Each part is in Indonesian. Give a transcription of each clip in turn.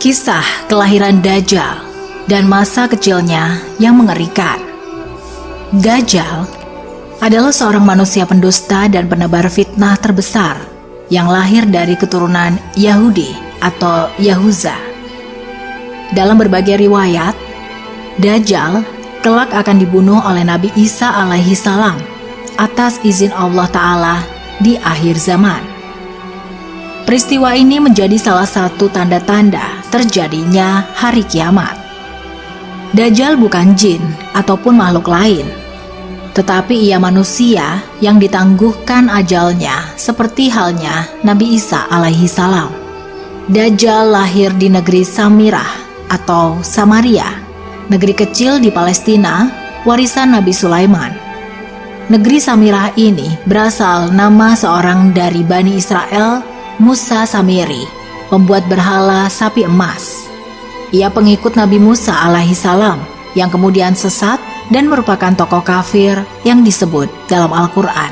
Kisah kelahiran Dajjal dan masa kecilnya yang mengerikan. Dajjal adalah seorang manusia pendusta dan penebar fitnah terbesar yang lahir dari keturunan Yahudi atau Yahuza. Dalam berbagai riwayat, Dajjal kelak akan dibunuh oleh Nabi Isa alaihi salam atas izin Allah Ta'ala di akhir zaman. Peristiwa ini menjadi salah satu tanda-tanda terjadinya hari kiamat. Dajjal bukan jin ataupun makhluk lain, tetapi ia manusia yang ditangguhkan ajalnya seperti halnya Nabi Isa alaihi salam. Dajjal lahir di negeri Samirah atau Samaria, negeri kecil di Palestina, warisan Nabi Sulaiman. Negeri Samirah ini berasal nama seorang dari Bani Israel, Musa Samiri, pembuat berhala sapi emas. Ia pengikut Nabi Musa alaihi salam yang kemudian sesat dan merupakan tokoh kafir yang disebut dalam Al-Quran.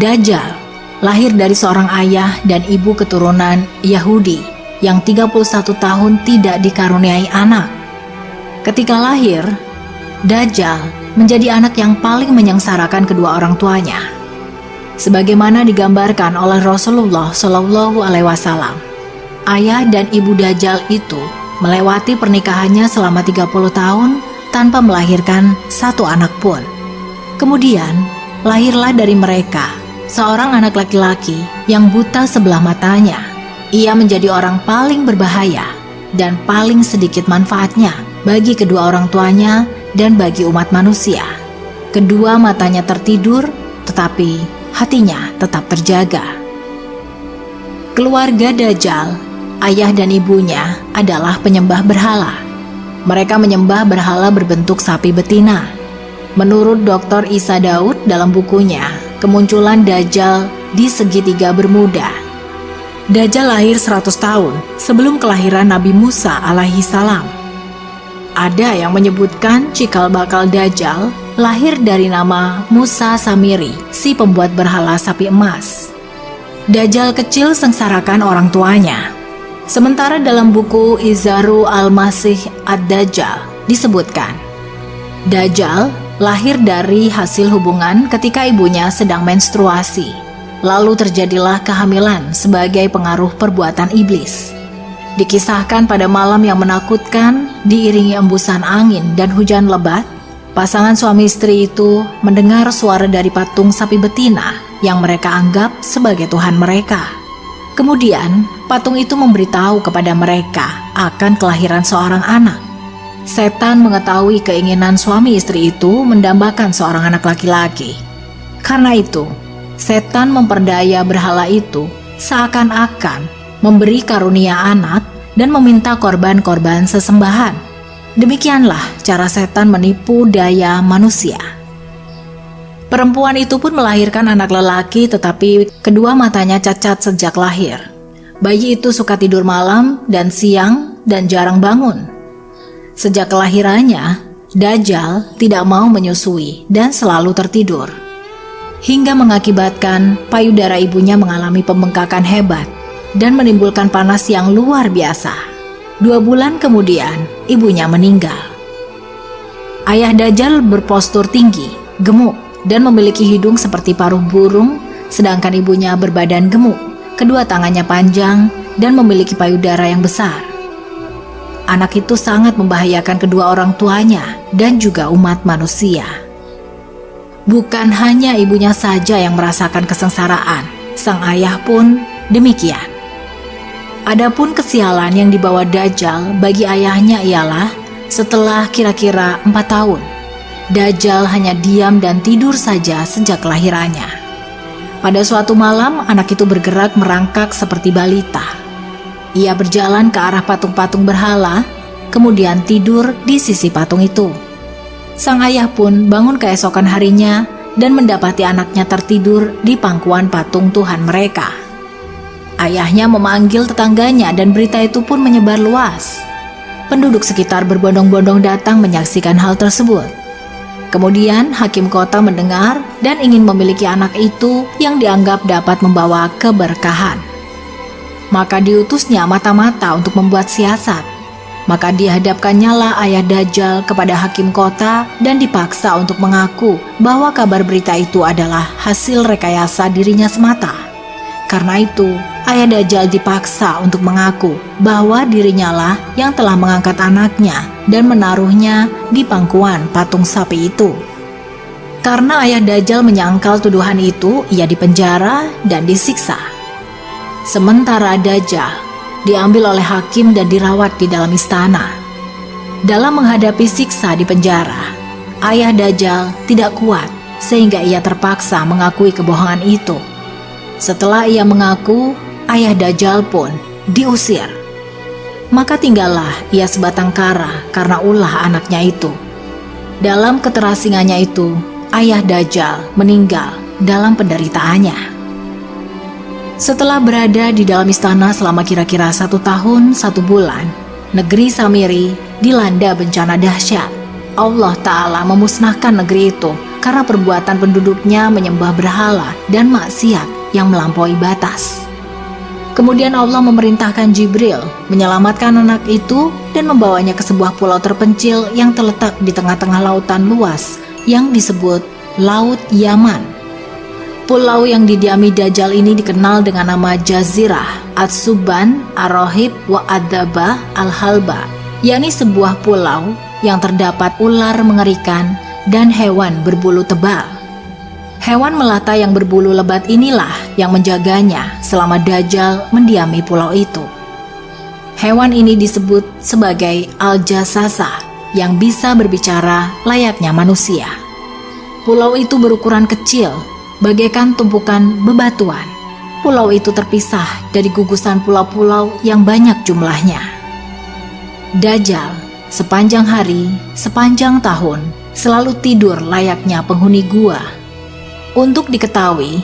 Dajjal lahir dari seorang ayah dan ibu keturunan Yahudi yang 31 tahun tidak dikaruniai anak. Ketika lahir, Dajjal menjadi anak yang paling menyengsarakan kedua orang tuanya. Sebagaimana digambarkan oleh Rasulullah Shallallahu Alaihi Wasallam, ayah dan ibu Dajjal itu melewati pernikahannya selama 30 tahun tanpa melahirkan satu anak pun. Kemudian lahirlah dari mereka seorang anak laki-laki yang buta sebelah matanya. Ia menjadi orang paling berbahaya dan paling sedikit manfaatnya bagi kedua orang tuanya dan bagi umat manusia. Kedua matanya tertidur, tetapi hatinya tetap terjaga. Keluarga Dajjal, ayah dan ibunya adalah penyembah berhala. Mereka menyembah berhala berbentuk sapi betina. Menurut Dr. Isa Daud dalam bukunya, Kemunculan Dajjal di Segitiga Bermuda, Dajjal lahir 100 tahun sebelum kelahiran Nabi Musa alaihi salam. Ada yang menyebutkan cikal bakal Dajjal lahir dari nama Musa Samiri, si pembuat berhala sapi emas. Dajjal kecil sengsarakan orang tuanya. Sementara dalam buku Izaru Al-Masih Ad-Dajjal disebutkan, Dajjal lahir dari hasil hubungan ketika ibunya sedang menstruasi. Lalu terjadilah kehamilan sebagai pengaruh perbuatan iblis. Dikisahkan pada malam yang menakutkan, diiringi embusan angin dan hujan lebat, pasangan suami istri itu mendengar suara dari patung sapi betina yang mereka anggap sebagai Tuhan mereka. Kemudian, patung itu memberitahu kepada mereka akan kelahiran seorang anak. Setan mengetahui keinginan suami istri itu mendambakan seorang anak laki-laki. Karena itu, setan memperdaya berhala itu seakan-akan memberi karunia anak dan meminta korban-korban sesembahan. Demikianlah cara setan menipu daya manusia. Perempuan itu pun melahirkan anak lelaki, tetapi kedua matanya cacat sejak lahir. Bayi itu suka tidur malam dan siang dan jarang bangun. Sejak kelahirannya, Dajjal tidak mau menyusui dan selalu tertidur, hingga mengakibatkan payudara ibunya mengalami pembengkakan hebat dan menimbulkan panas yang luar biasa. 2 bulan kemudian, ibunya meninggal. Ayah Dajjal berpostur tinggi, gemuk, dan memiliki hidung seperti paruh burung, sedangkan ibunya berbadan gemuk, kedua tangannya panjang, dan memiliki payudara yang besar. Anak itu sangat membahayakan kedua orang tuanya dan juga umat manusia. Bukan hanya ibunya saja yang merasakan kesengsaraan, sang ayah pun demikian. Adapun kesialan yang dibawa Dajjal bagi ayahnya ialah setelah kira-kira 4 tahun, Dajjal hanya diam dan tidur saja sejak kelahirannya. Pada suatu malam, anak itu bergerak merangkak seperti balita. Ia berjalan ke arah patung-patung berhala, kemudian tidur di sisi patung itu. Sang ayah pun bangun keesokan harinya dan mendapati anaknya tertidur di pangkuan patung Tuhan mereka. Ayahnya memanggil tetangganya dan berita itu pun menyebar luas. Penduduk sekitar berbondong-bondong datang menyaksikan hal tersebut. Kemudian hakim kota mendengar dan ingin memiliki anak itu yang dianggap dapat membawa keberkahan. Maka diutusnya mata-mata untuk membuat siasat. Maka dihadapkannya lah ayah Dajjal kepada hakim kota dan dipaksa untuk mengaku bahwa kabar berita itu adalah hasil rekayasa dirinya semata. Karena itu, ayah Dajjal dipaksa untuk mengaku bahwa dirinya lah yang telah mengangkat anaknya dan menaruhnya di pangkuan patung sapi itu. Karena ayah Dajjal menyangkal tuduhan itu, ia dipenjara dan disiksa. Sementara Dajjal diambil oleh hakim dan dirawat di dalam istana. Dalam menghadapi siksa di penjara, ayah Dajjal tidak kuat sehingga ia terpaksa mengakui kebohongan itu. Setelah ia mengaku, ayah Dajjal pun diusir. Maka tinggallah ia sebatang kara karena ulah anaknya itu. Dalam keterasingannya itu, ayah Dajjal meninggal dalam penderitaannya. Setelah berada di dalam istana selama kira-kira 1 tahun 1 bulan, negeri Samiri dilanda bencana dahsyat. Allah Ta'ala memusnahkan negeri itu karena perbuatan penduduknya menyembah berhala dan maksiat yang melampaui batas. Kemudian Allah memerintahkan Jibril menyelamatkan anak itu dan membawanya ke sebuah pulau terpencil yang terletak di tengah-tengah lautan luas yang disebut Laut Yaman. Pulau yang didiami Dajjal ini dikenal dengan nama Jazirah At-Subban Ar-Rohib wa Ad-Dabah Al-Halba, yakni sebuah pulau yang terdapat ular mengerikan dan hewan berbulu tebal. Hewan melata yang berbulu lebat inilah yang menjaganya selama Dajjal mendiami pulau itu. Hewan ini disebut sebagai Al-Jasasa yang bisa berbicara layaknya manusia. Pulau itu berukuran kecil, bagaikan tumpukan bebatuan. Pulau itu terpisah dari gugusan pulau-pulau yang banyak jumlahnya. Dajjal sepanjang hari, sepanjang tahun, selalu tidur layaknya penghuni gua. Untuk diketahui,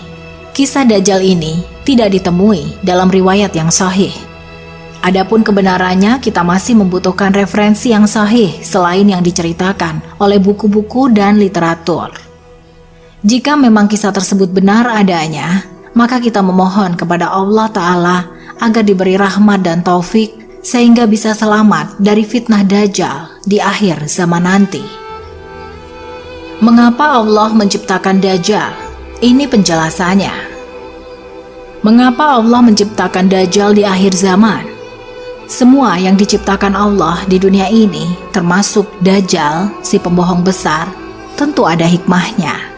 kisah Dajjal ini tidak ditemui dalam riwayat yang sahih. Adapun kebenarannya, kita masih membutuhkan referensi yang sahih selain yang diceritakan oleh buku-buku dan literatur. Jika memang kisah tersebut benar adanya, maka kita memohon kepada Allah Ta'ala agar diberi rahmat dan taufik sehingga bisa selamat dari fitnah Dajjal di akhir zaman nanti. Mengapa Allah menciptakan Dajjal? Ini penjelasannya. Mengapa Allah menciptakan Dajjal di akhir zaman? Semua yang diciptakan Allah di dunia ini, termasuk Dajjal, si pembohong besar, tentu ada hikmahnya.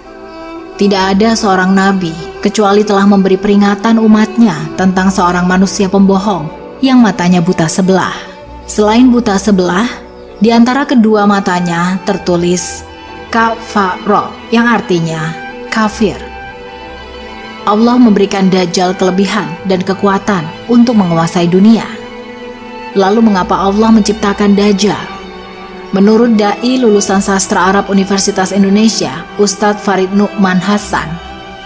Tidak ada seorang nabi kecuali telah memberi peringatan umatnya tentang seorang manusia pembohong yang matanya buta sebelah. Selain buta sebelah, di antara kedua matanya tertulis kafaro yang artinya kafir. Allah memberikan Dajjal kelebihan dan kekuatan untuk menguasai dunia. Lalu mengapa Allah menciptakan Dajjal? Menurut Dai lulusan sastra Arab Universitas Indonesia, Ustadz Farid Nu'man Hasan,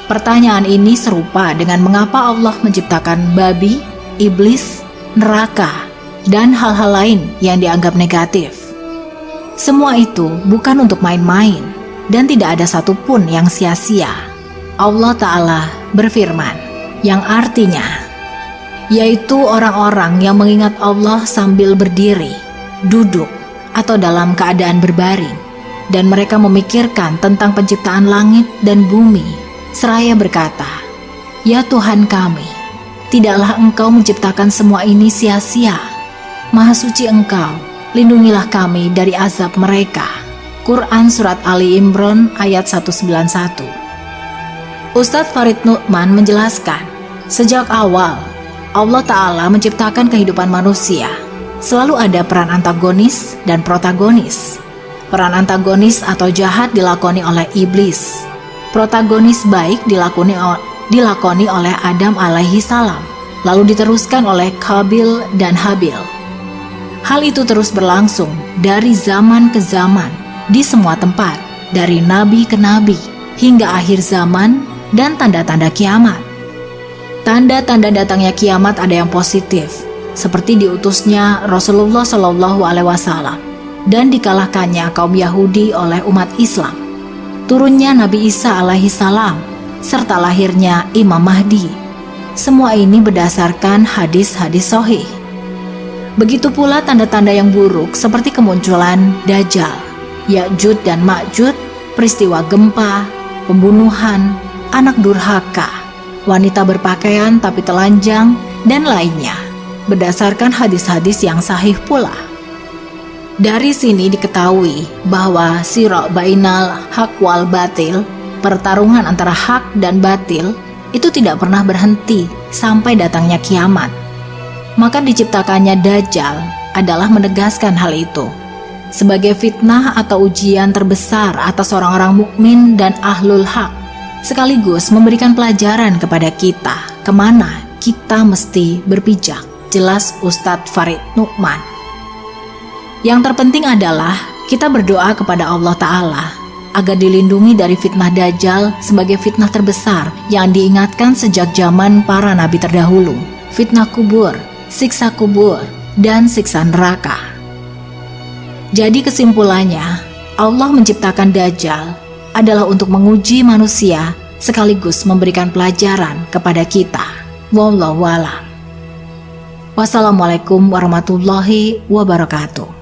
pertanyaan ini serupa dengan mengapa Allah menciptakan babi, iblis, neraka, dan hal-hal lain yang dianggap negatif. Semua itu bukan untuk main-main dan tidak ada satupun yang sia-sia. Allah Ta'ala berfirman, yang artinya, yaitu orang-orang yang mengingat Allah sambil berdiri, duduk, atau dalam keadaan berbaring, dan mereka memikirkan tentang penciptaan langit dan bumi, seraya berkata, "Ya Tuhan kami, tidaklah Engkau menciptakan semua ini sia-sia. Maha suci Engkau, lindungilah kami dari azab mereka." Quran Surat Ali Imran ayat 191. Ustadz Farid Nu'man menjelaskan, sejak awal Allah Ta'ala menciptakan kehidupan manusia, selalu ada peran antagonis dan protagonis. Peran antagonis atau jahat dilakoni oleh iblis. Protagonis baik dilakoni oleh Adam alaihi salam, lalu diteruskan oleh Qabil dan Habil. Hal itu terus berlangsung dari zaman ke zaman, di semua tempat, dari nabi ke nabi, hingga akhir zaman dan tanda-tanda kiamat. Tanda-tanda datangnya kiamat ada yang positif, seperti diutusnya Rasulullah SAW dan dikalahkannya kaum Yahudi oleh umat Islam, turunnya Nabi Isa alaihi salam, serta lahirnya Imam Mahdi. Semua ini berdasarkan hadis-hadis sahih. Begitu pula tanda-tanda yang buruk seperti kemunculan Dajjal, Ya'juj dan Ma'juj, peristiwa gempa, pembunuhan, anak durhaka, wanita berpakaian tapi telanjang, dan lainnya, berdasarkan hadis-hadis yang sahih pula. Dari sini diketahui bahwa sira' bainal haq wal batil, pertarungan antara hak dan batil, itu tidak pernah berhenti sampai datangnya kiamat. Maka diciptakannya Dajjal adalah menegaskan hal itu sebagai fitnah atau ujian terbesar atas orang-orang mukmin dan ahlul haq, sekaligus memberikan pelajaran kepada kita kemana kita mesti berpijak. Jelas Ustadz Farid Nu'man. Yang terpenting adalah kita berdoa kepada Allah Ta'ala agar dilindungi dari fitnah Dajjal sebagai fitnah terbesar yang diingatkan sejak zaman para nabi terdahulu, fitnah kubur, siksa kubur, dan siksa neraka. Jadi kesimpulannya, Allah menciptakan Dajjal adalah untuk menguji manusia sekaligus memberikan pelajaran kepada kita. Wallahu a'lam. Wassalamualaikum warahmatullahi wabarakatuh.